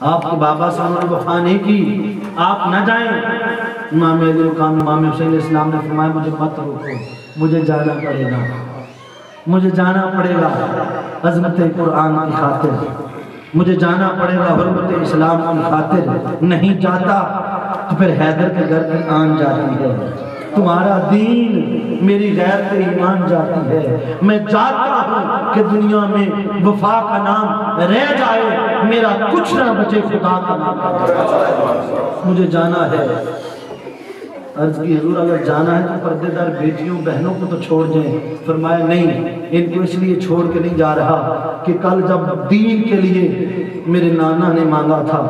آپ کے بابا سے انہوں نے وفا نہیں کی، آپ نہ جائیں۔ امام علی مقام امام حسین علیہ السلام نے فرمایا مجھے مت روکو، مجھے جانا پڑے گا، مجھے جانا پڑے گا عظمت قرآن کی خاطر، مجھے جانا پڑے گا حرمت اسلام کی خاطر۔ نہیں جاتا تو پھر حیدر کے گھر کی آن جاتی ہے، تمہارا دین میری غیرت ایمان جاتی ہے۔ میں جاتا ہوں کہ دنیا میں وفا کا نام رہ جائے، میرا کچھ نہ بچے خدا کا نام، مجھے جانا ہے۔ عرض کی حضور اگر جانا ہے تو پردے دار بیٹیوں بہنوں کو تو چھوڑ جائیں۔ فرمایا نہیں، ان کو اس لیے چھوڑ کے نہیں جا رہا کہ کل جب دین کے لیے میرے نانا نے مانگا تھا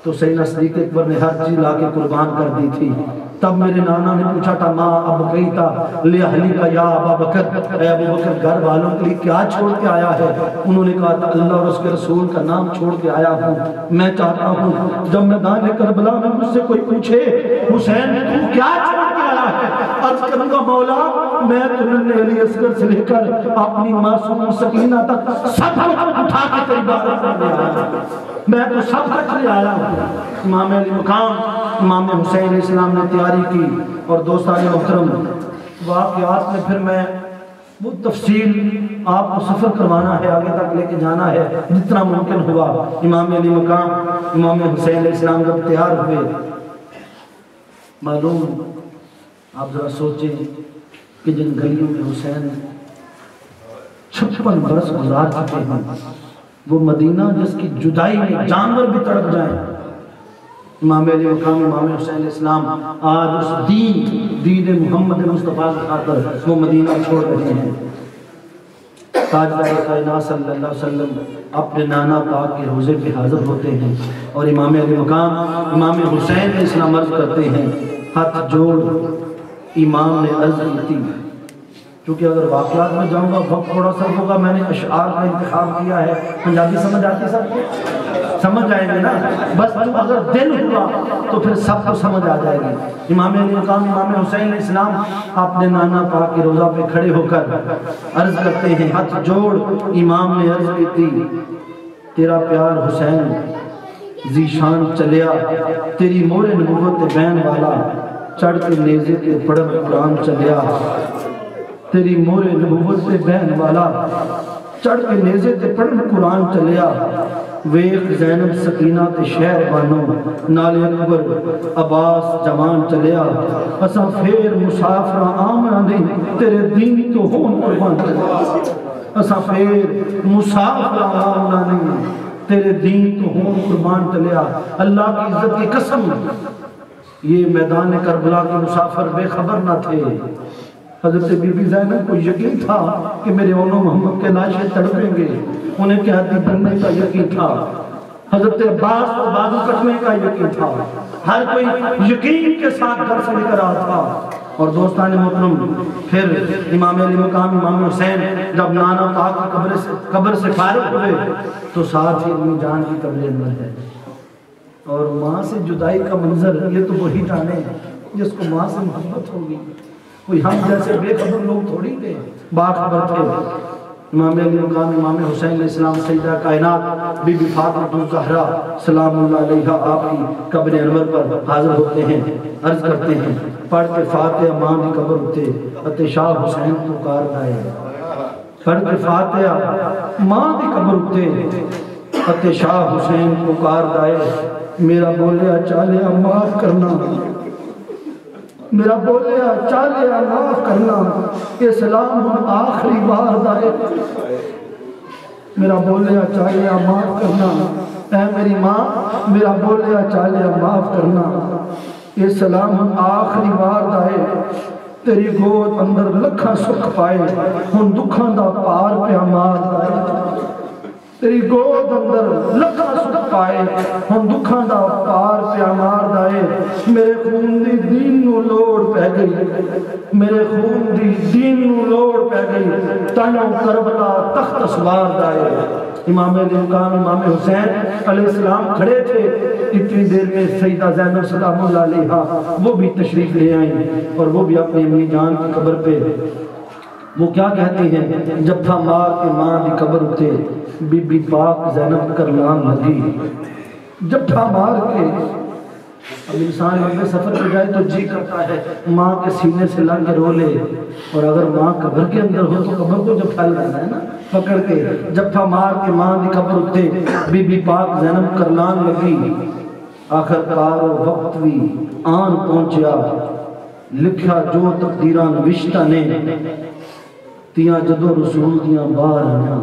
تو سیدنا صدیق اکبر نے ہر چیز لا کے قربان کر دی تھی، تب میرے نانا نے پوچھا تھا ماں اب گئی تھا لے اہلی کا یا ابا بکر، اے ابو بکر گھر والوں کے لیے کیا چھوڑ کے آیا ہے؟ انہوں نے کہا تھا اللہ اور اس کے رسول کا نام چھوڑ کے آیا ہوں۔ میں چاہتا ہوں جب میدان کربلا میں مجھ سے کوئی پوچھے حسین تو کیا چھوڑ کے آیا ہے، عرض کروں گا مولا میں تمہیں علی اصغر سے لے کر اپنی معصوم سکینہ تک سب اٹھا کے تیری بارگاہ میں آیا ہوں، میں تو سب کچھ لے آیا ہوں۔ امام علی مقام امام حسین علیہ السلام نے تیاری کی۔ اور دوستان محترم واقعات میں پھر میں وہ تفصیل آپ کو سفر کروانا ہے، آگے تک لے کے جانا ہے جتنا ممکن ہوا۔ امام علی مقام امام حسین علیہ السلام جب تیار ہوئے، معلوم آپ ذرا سوچیں کہ جن گلیوں میں حسین 56 برس گزار چکے ہیں، وہ مدینہ جس کی جدائی میں جانور بھی تڑپ جائیں، امام علی مقام امام حسین علیہ السلام آج اس دین محمد مصطفیٰ کی خاطر وہ مدینہ چھوڑ رہے ہیں۔ تاجدار کائنات صلی اللہ علیہ وسلم اپنے نانا پاک کے روزے پہ حاضر ہوتے ہیں اور امام علی مقام امام حسین علیہ السلام عرض کرتے ہیں، ہاتھ جوڑ امام نے عرض کی تھی، کیونکہ اگر واقعات میں جاؤں گا وقت تھوڑا سا ہوگا، میں نے اشعار کا انتخاب کیا ہے۔ پنجابی سمجھ آتی سب کو؟ سمجھ جائیں گے نا، بس اگر دل ہوا تو پھر سب کو سمجھ آ جائے گی۔ امام علی مقام امام حسین علیہ السلام اپنے نانا پاک کے روضہ پہ کھڑے ہو کر عرض کرتے ہیں، ہاتھ جوڑ امام نے عرض کی تھی، تیرا پیار حسین ذیشان چلیا، تیری مور نبوت بین والا چڑھ کے نیزے کے پڑھن قرآن چلیا، تیری مور نبوت بین والا چڑھ کے نیزے تے پڑھن قرآن چلیا، ویخ زینب سکینہ تے شہر بانو نال اکبر عباس جوان چلیا، اساں پھر مسافرہ آمنا نہیں تیرے دین تو ہون قربان چلیا، اساں پھر مسافرہ آمنا نہیں تیرے دین تو ہون قربان چلیا۔ اللہ کی عزت کی قسم یہ میدان کربلا کے مسافر بے خبر نہ تھے۔ حضرت بی بی زینب کو یقین تھا کہ میرے اونو محمد کے لاشیں تڑپیں گے، انہیں قیادی بننے کا یقین تھا، حضرت عباس کو بازو کٹنے کا یقین تھا، ہر کوئی یقین کے ساتھ گھر سے نکل رہا تھا۔ اور دوستان محترم پھر امام علی مقام امام حسین جب نانا پاک کی قبر سے فارغ ہوئے تو ساتھ ہی امی جان کی قبر اندر ہے، اور ماں سے جدائی کا منظر یہ تو وہی جانے جس کو ماں سے محبت ہوگی، کوئی ہم جیسے بے خبر لوگ تھوڑی تھے، باخبر تھے۔ امام علی مقام امام حسین علیہ السلام سیدہ کائنات بی بی فاطمہ الزہرا سلام اللہ علیہا آپ کی قبر انور پر حاضر ہوتے ہیں، عرض کرتے ہیں، پڑھ کے فاتحہ ماں کی قبر اتے اتے شاہ حسین پکار دائے، پڑھ کے فاتحہ ماں کی قبر اتے اتے شاہ حسین پکار دائے، میرا بولیا چالیا معاف کرنا، میرا بولیا چالیا معاف کرنا، اسلام آخری بار دائے، میرا بولیا چالیا معاف کرنا، اے میری ماں میرا بولیا چالیا معاف کرنا، اسلام آخری بار دائے، تیری گود اندر لکھا سکھ پائے، ہن دکھاں دا پار پہ مار دائے، تیری گود اندر لکھا سکھ پائے، ہن دکھاں دا پار پہ مار دائے، میرے خون دی دین نو لوڑ پہ گئی، میرے خون دی دین نو لوڑ پہ گئی، تائیوں کربلا تخت سوار دائے۔ امام علی مقام امام حسین علیہ السلام کھڑے تھے، اتنی دیر میں سیدہ زینب سلام اللہ علیہا وہ بھی تشریف لے آئیں، اور وہ بھی اپنی امی جان کی قبر پہ وہ کیا کہتی ہیں، جب تھا ماں کے ماں دی قبر اتے بی بی پاک زینب کرلام لگی، جھپٹا مار کے اب انسان لمبے سفر پہ جائے تو جی کرتا ہے ماں کے سینے سے لگ کے رو لے، اور اگر ماں قبر کے اندر ہو تو قبر کو جب پھیل رہا ہے نا پکڑ کے جھپٹا مار کے ماں کی قبر اٹھے بی بی پاک زینب کرلان لگی، آخر کار وقت بھی آن پہنچیا، لکھیا جو تقدیراں نوشتہ نے تیاں جدو رسول دیاں باہر آیا،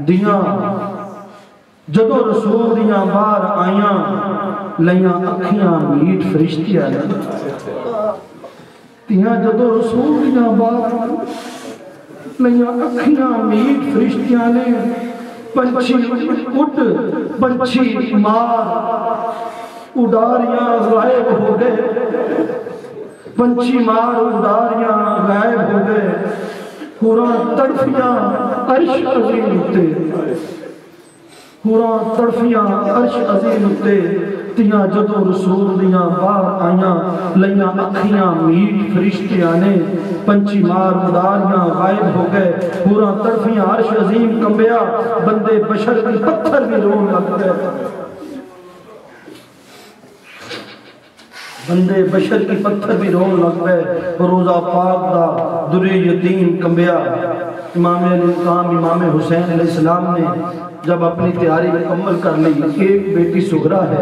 دیاں جدو رسول دیاں باہر آیاں لیاں اکھیاں میٹ فرشتیاں نے، تیاں جدو رسول دیاں باہر لیاں اکھیاں میٹ فرشتیاں نے، پنچھی اٹھ پنچھی مار اڈاریاں غائب ہو گئے، پنچھی مار اڈاریاں غائب ہو گئے، حوراں تڑفیاں عرش عظیم اتے، حوراں تڑفیاں عرش عظیم اتے، تیاں جدو رسول دیاں باہر آیاں لیاں اکھیاں میٹ فرشتیاں نے، پنچھی مار اڈاریاں غائب ہو گئے، حوراں تڑفیاں عرش عظیم کمبیا، بندے بشر کی پتھر بھی رون لگ گئے، بندے بشر کی پتھر بھی رون لگ گئے، روزہ پاک دا در یتیم کمبیا۔ امام علی مقام امام حسین علیہ السلام نے جب اپنی تیاری مکمل کر لی، ایک بیٹی سغرا ہے،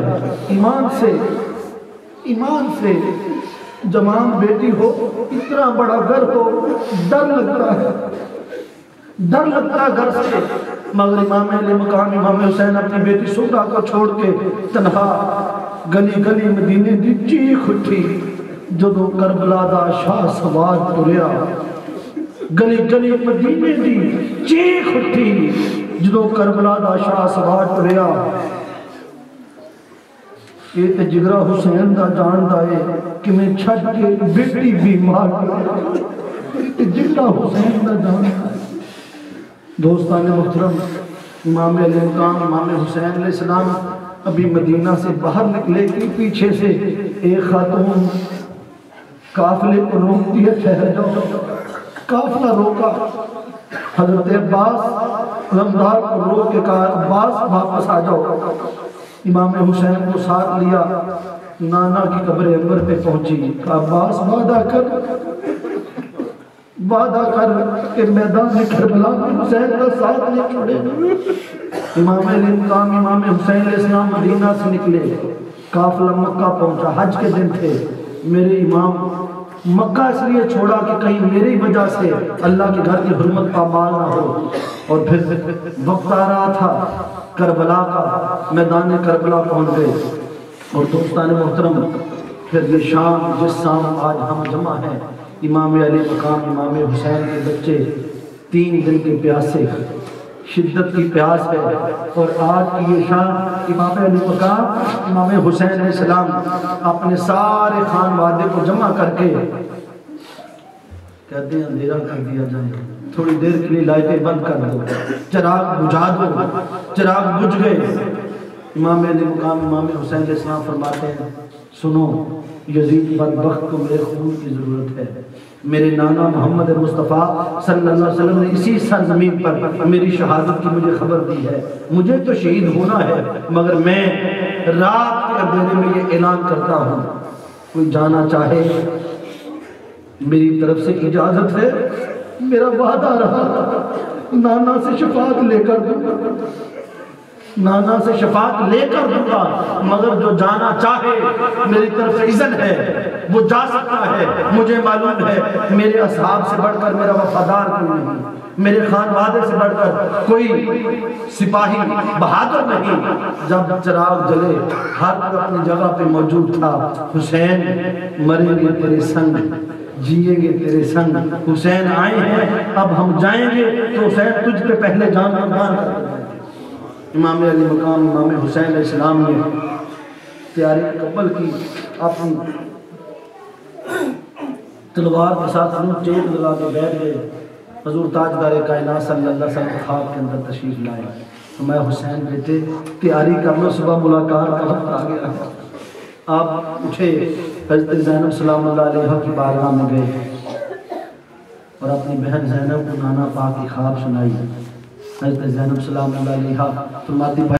ایمان سے جوان بیٹی ہو، اتنا بڑا گھر ہو، ڈر لگتا ہے گھر سے، مگر امام علی مقام امام حسین اپنی بیٹی سغرا کو چھوڑ کے تنہا گلی گلی مدینے دی چیخ اٹھی، جدو کربلا دا شاہ سوار تریا، گلی گلی مدینے دی چیخ اٹھی، جدو کربلا دا شاہ سوار تریا، یہ تے جگرہ حسین دا جان دائے کہ میں چھٹ کے بیٹی بیمار یہ تے جگرہ حسین دا جان دائے۔ دوستان محترم، امام علی مقام امام حسین علیہ السلام ابھی مدینہ سے باہر نکلے کہ پیچھے سے ایک خاتون قافلے کو روکتی ہے، ٹھہر جاؤ، قافلہ روکا، حضرت عباس علمدار کو روک کے کہا عباس واپس آ جاؤ، امام حسین کو ساتھ لیا، نانا کی قبر انور پہ پہنچی، کہا عباس وعدہ کر کہ میدان کربلا میں حسین کا ساتھ نہیں چھوڑے۔ امام علی مقام امام حسین علیہ السلام مدینہ سے نکلے، قافلہ مکہ پہنچا، حج کے دن تھے، میرے امام مکہ اس لیے چھوڑا کہ کہیں میری وجہ سے اللہ کے گھر کی حرمت پامال نہ ہو، اور پھر وقت آ رہا تھا کربلا کا، میدان کربلا پہنچ گئے۔ اور دوستان محترم، پھر یہ شام جس شام آج ہم جمع ہیں، امام علی مقام امام حسین کے بچے 3 دن کے پیاسے، شدت کی پیاس ہے، اور آج کی یہ شام امام علی مقام امام حسین علیہ السلام اپنے سارے خانوادے کو جمع کر کے کہتے ہیں اندھیرا کر دیا جائے، تھوڑی دیر کے لیے لائٹیں بند کر دو، چراغ بجھا دو، چراغ بجھ گئے۔ امام علی مقام امام حسین علیہ السلام فرماتے ہیں سنو، یزید بدبخت کو میرے خون کی ضرورت ہے، میرے نانا محمد مصطفیٰ صلی اللہ علیہ وسلم نے اسی سرزمین پر میری شہادت کی مجھے خبر دی ہے، مجھے تو شہید ہونا ہے، مگر میں رات کے اندھیرے میں یہ اعلان کرتا ہوں، کوئی جانا چاہے میری طرف سے اجازت ہے، میرا وعدہ رہا نانا سے شفاعت لے کر دوں گا، نانا سے شفاعت لے کر دوں گا، مگر جو جانا چاہے میری طرف سے اذن ہے وہ جا سکتا ہے، مجھے معلوم ہے میرے اصحاب سے بڑھ کر میرا وفادار کوئی نہیں، میرے خانوادے سے بڑھ کر کوئی سپاہی بہادر نہیں۔ جب چراغ جلے ہر کوئی اپنی جگہ پہ موجود تھا، حسین مریں گے تیرے سنگ، جیئیں گے تیرے سنگ، حسین آئے ہیں اب ہم جائیں گے تو حسین تجھ پہ پہلے جان قربان کر دیں۔ امام علی مقام امام حسین علیہ السلام نے تیاری مکمل کی، اپنی تلوار کے ساتھ روح چیک لگا کے بیٹھ گئے، حضور تاجدار کائنات صلی اللہ علیہ وسلم خواب کے اندر تشریف لائے، میں حسین بیٹے تیاری کر لو، صبح ملاقات کا وقت آ گیا۔ آپ اٹھے، حضرت زینب سلام اللہ علیہ کی بارگاہ میں گئے اور اپنی بہن زینب کو نانا پاک کی خواب سنائی۔ حضرت زینب سلام اللہ علیہ فرماتی